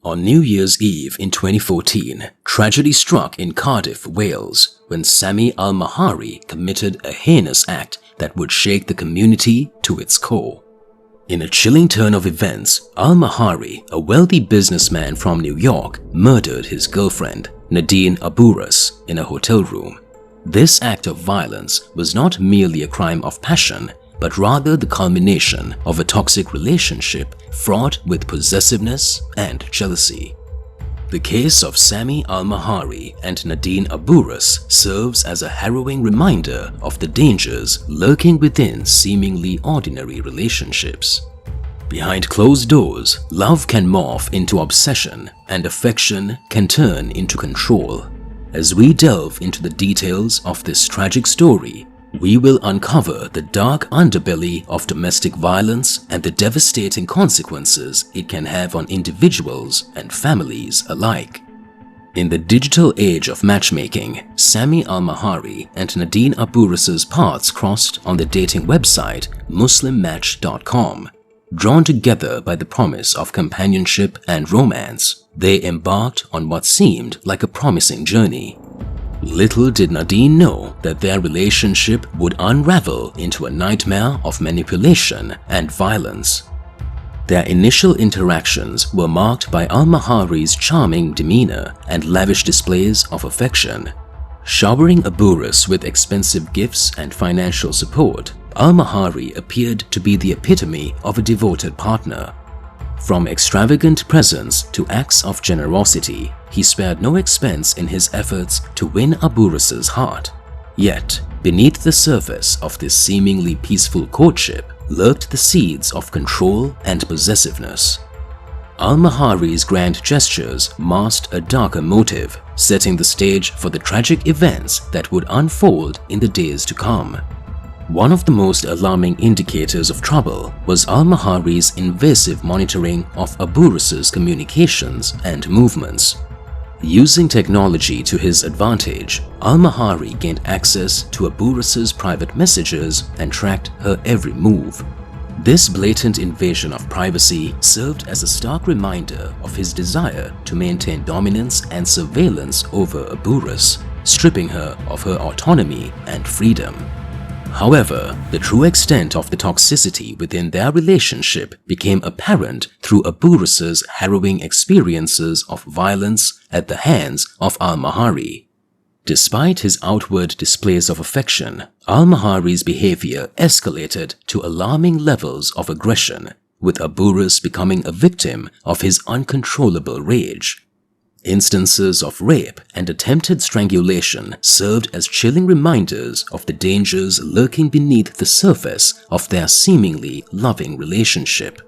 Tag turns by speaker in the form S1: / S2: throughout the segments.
S1: On New Year's Eve in 2014, tragedy struck in Cardiff, Wales, when Sammy Almahri committed a heinous act that would shake the community to its core. In a chilling turn of events, Almahri, a wealthy businessman from New York, murdered his girlfriend, Nadine Aburas, in a hotel room. This act of violence was not merely a crime of passion, but rather the culmination of a toxic relationship fraught with possessiveness and jealousy. The case of Sammy Almahri and Nadine Aburas serves as a harrowing reminder of the dangers lurking within seemingly ordinary relationships. Behind closed doors, love can morph into obsession and affection can turn into control. As we delve into the details of this tragic story, we will uncover the dark underbelly of domestic violence and the devastating consequences it can have on individuals and families alike. In the digital age of matchmaking, Sammy Almahri and Nadine Aburas' paths crossed on the dating website muslimmatch.com. Drawn together by the promise of companionship and romance, they embarked on what seemed like a promising journey. Little did Nadine know that their relationship would unravel into a nightmare of manipulation and violence. Their initial interactions were marked by Almahri's charming demeanor and lavish displays of affection. Showering Aburas with expensive gifts and financial support, Almahri appeared to be the epitome of a devoted partner. From extravagant presents to acts of generosity, he spared no expense in his efforts to win Aburas' heart. Yet, beneath the surface of this seemingly peaceful courtship lurked the seeds of control and possessiveness. Almahri's grand gestures masked a darker motive, setting the stage for the tragic events that would unfold in the days to come. One of the most alarming indicators of trouble was Almahri's invasive monitoring of Aburas' communications and movements. Using technology to his advantage, Almahri gained access to Aburas' private messages and tracked her every move. This blatant invasion of privacy served as a stark reminder of his desire to maintain dominance and surveillance over Aburas, stripping her of her autonomy and freedom. However, the true extent of the toxicity within their relationship became apparent through Aburas' harrowing experiences of violence at the hands of Almahri. Despite his outward displays of affection, Almahri's behavior escalated to alarming levels of aggression, with Aburas becoming a victim of his uncontrollable rage. Instances of rape and attempted strangulation served as chilling reminders of the dangers lurking beneath the surface of their seemingly loving relationship.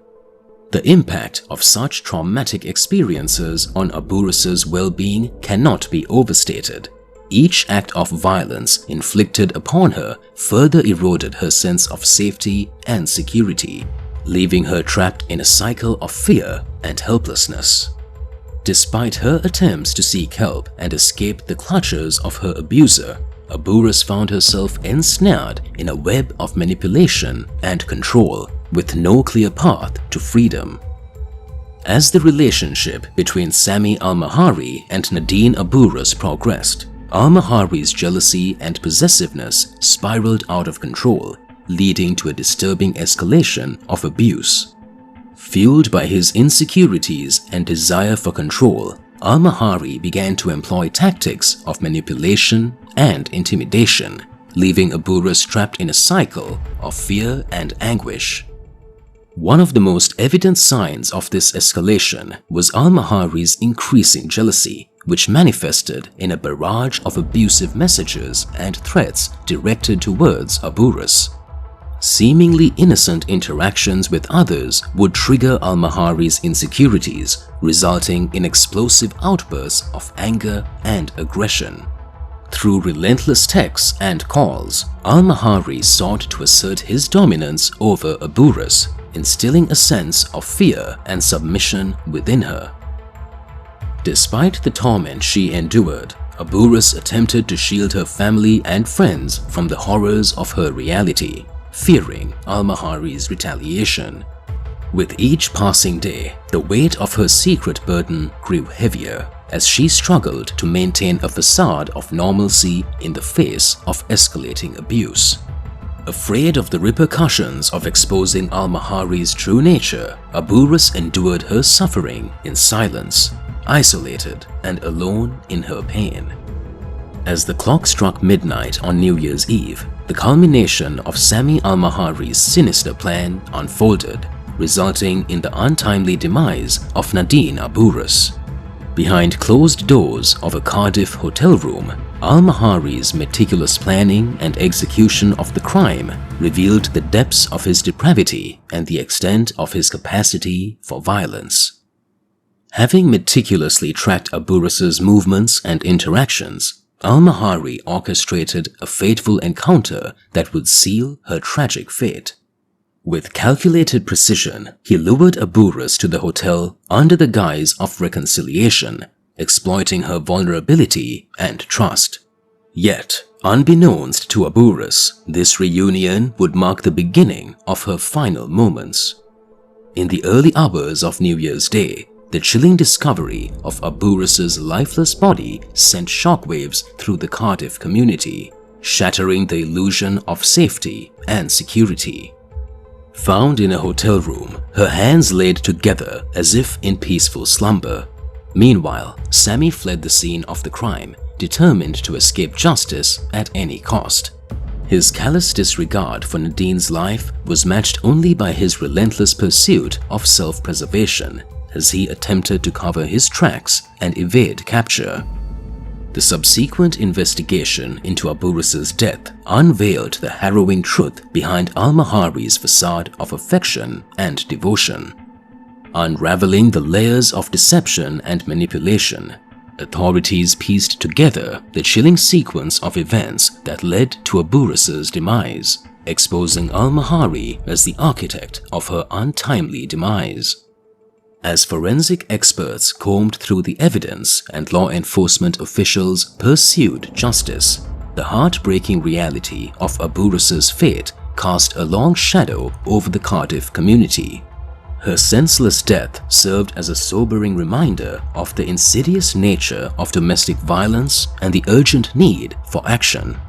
S1: The impact of such traumatic experiences on Aburas' well-being cannot be overstated. Each act of violence inflicted upon her further eroded her sense of safety and security, leaving her trapped in a cycle of fear and helplessness. Despite her attempts to seek help and escape the clutches of her abuser, Aburas found herself ensnared in a web of manipulation and control, with no clear path to freedom. As the relationship between Sammy Almahri and Nadine Aburas progressed, Almahri's jealousy and possessiveness spiraled out of control, leading to a disturbing escalation of abuse. Fueled by his insecurities and desire for control, Almahri began to employ tactics of manipulation and intimidation, leaving Aburas trapped in a cycle of fear and anguish. One of the most evident signs of this escalation was Almahri's increasing jealousy, which manifested in a barrage of abusive messages and threats directed towards Aburas. Seemingly innocent interactions with others would trigger Almahri's insecurities, resulting in explosive outbursts of anger and aggression. Through relentless texts and calls, Almahri sought to assert his dominance over Aburas, instilling a sense of fear and submission within her. Despite the torment she endured, Aburas attempted to shield her family and friends from the horrors of her reality, fearing Almahri's retaliation. With each passing day, the weight of her secret burden grew heavier as she struggled to maintain a facade of normalcy in the face of escalating abuse. Afraid of the repercussions of exposing Almahri's true nature, Aburas endured her suffering in silence, isolated and alone in her pain. As the clock struck midnight on New Year's Eve, the culmination of Sammy Almahri's sinister plan unfolded, resulting in the untimely demise of Nadine Aburas. Behind closed doors of a Cardiff hotel room, Almahri's meticulous planning and execution of the crime revealed the depths of his depravity and the extent of his capacity for violence. Having meticulously tracked Aburas's movements and interactions, Almahri orchestrated a fateful encounter that would seal her tragic fate. With calculated precision, he lured Aburas to the hotel under the guise of reconciliation, exploiting her vulnerability and trust. Yet, unbeknownst to Aburas, this reunion would mark the beginning of her final moments. In the early hours of New Year's Day, the chilling discovery of Aburas's lifeless body sent shockwaves through the Cardiff community, shattering the illusion of safety and security. Found in a hotel room, her hands laid together as if in peaceful slumber. Meanwhile, Sammy fled the scene of the crime, determined to escape justice at any cost. His callous disregard for Nadine's life was matched only by his relentless pursuit of self-preservation as he attempted to cover his tracks and evade capture. The subsequent investigation into Aburas's death unveiled the harrowing truth behind Almahri's facade of affection and devotion. Unraveling the layers of deception and manipulation, authorities pieced together the chilling sequence of events that led to Aburas's demise, exposing Almahri as the architect of her untimely demise. As forensic experts combed through the evidence and law enforcement officials pursued justice, the heartbreaking reality of Aburas's fate cast a long shadow over the Cardiff community. Her senseless death served as a sobering reminder of the insidious nature of domestic violence and the urgent need for action.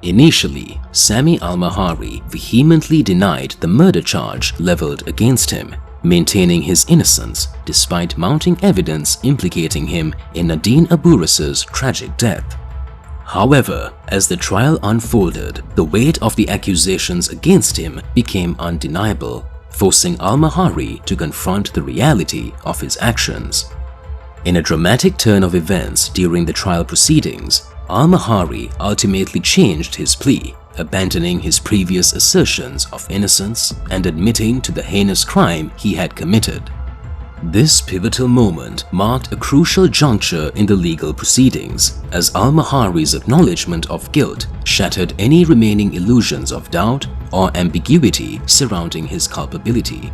S1: Initially, Sammy Almahri vehemently denied the murder charge leveled against him, maintaining his innocence despite mounting evidence implicating him in Nadine Aburas's tragic death. However, as the trial unfolded, the weight of the accusations against him became undeniable, forcing Almahri to confront the reality of his actions. In a dramatic turn of events during the trial proceedings, Almahri ultimately changed his plea, abandoning his previous assertions of innocence and admitting to the heinous crime he had committed. This pivotal moment marked a crucial juncture in the legal proceedings, as Almahri's acknowledgement of guilt shattered any remaining illusions of doubt or ambiguity surrounding his culpability.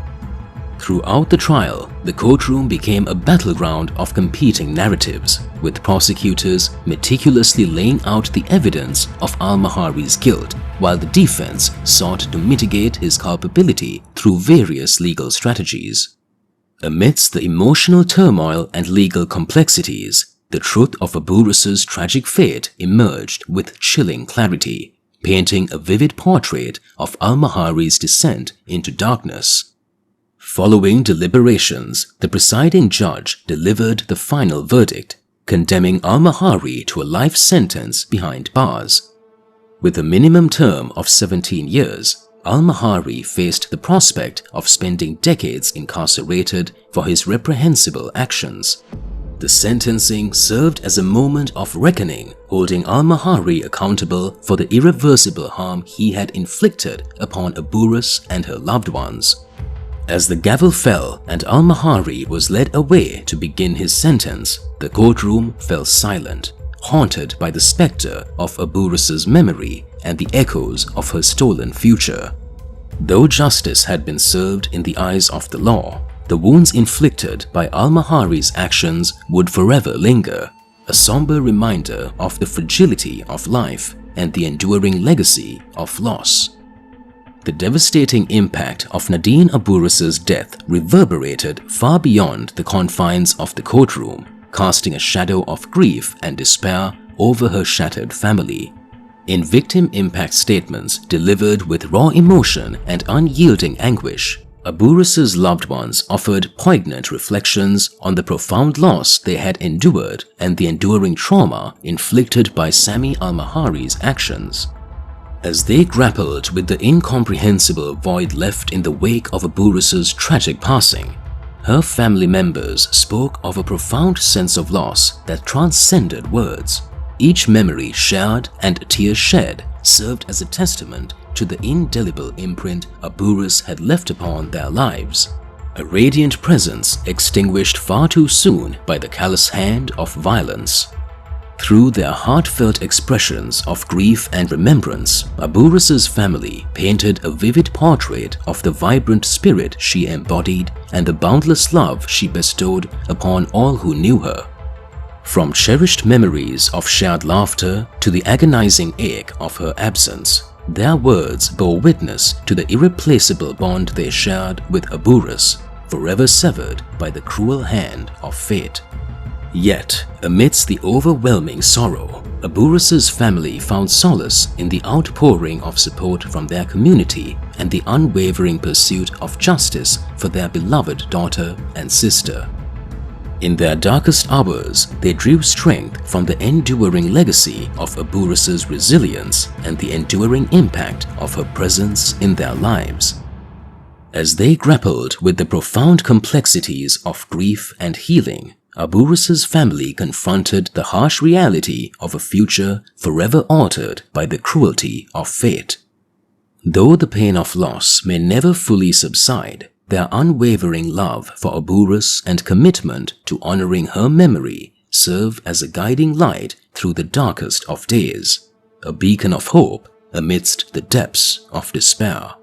S1: Throughout the trial, the courtroom became a battleground of competing narratives, with prosecutors meticulously laying out the evidence of Almahri's guilt, while the defense sought to mitigate his culpability through various legal strategies. Amidst the emotional turmoil and legal complexities, the truth of Aburas's tragic fate emerged with chilling clarity, painting a vivid portrait of Almahri's descent into darkness. Following deliberations, the presiding judge delivered the final verdict, condemning Almahri to a life sentence behind bars. With a minimum term of 17 years, Almahri faced the prospect of spending decades incarcerated for his reprehensible actions. The sentencing served as a moment of reckoning, holding Almahri accountable for the irreversible harm he had inflicted upon Aburas and her loved ones. As the gavel fell and Almahri was led away to begin his sentence, the courtroom fell silent, haunted by the specter of Aburas's memory and the echoes of her stolen future. Though justice had been served in the eyes of the law, the wounds inflicted by Almahri's actions would forever linger, a somber reminder of the fragility of life and the enduring legacy of loss. The devastating impact of Nadine Aburas' death reverberated far beyond the confines of the courtroom, casting a shadow of grief and despair over her shattered family. In victim impact statements delivered with raw emotion and unyielding anguish, Aburas' loved ones offered poignant reflections on the profound loss they had endured and the enduring trauma inflicted by Sammy Almahri's actions. As they grappled with the incomprehensible void left in the wake of Aburas' tragic passing, her family members spoke of a profound sense of loss that transcended words. Each memory shared and tears shed served as a testament to the indelible imprint Aburas had left upon their lives, a radiant presence extinguished far too soon by the callous hand of violence. Through their heartfelt expressions of grief and remembrance, Aburas' family painted a vivid portrait of the vibrant spirit she embodied and the boundless love she bestowed upon all who knew her. From cherished memories of shared laughter to the agonizing ache of her absence, their words bore witness to the irreplaceable bond they shared with Aburas, forever severed by the cruel hand of fate. Yet, amidst the overwhelming sorrow, Aburas' family found solace in the outpouring of support from their community and the unwavering pursuit of justice for their beloved daughter and sister. In their darkest hours, they drew strength from the enduring legacy of Aburas' resilience and the enduring impact of her presence in their lives. As they grappled with the profound complexities of grief and healing, Aburas' family confronted the harsh reality of a future forever altered by the cruelty of fate. Though the pain of loss may never fully subside, their unwavering love for Aburas and commitment to honoring her memory serve as a guiding light through the darkest of days, a beacon of hope amidst the depths of despair.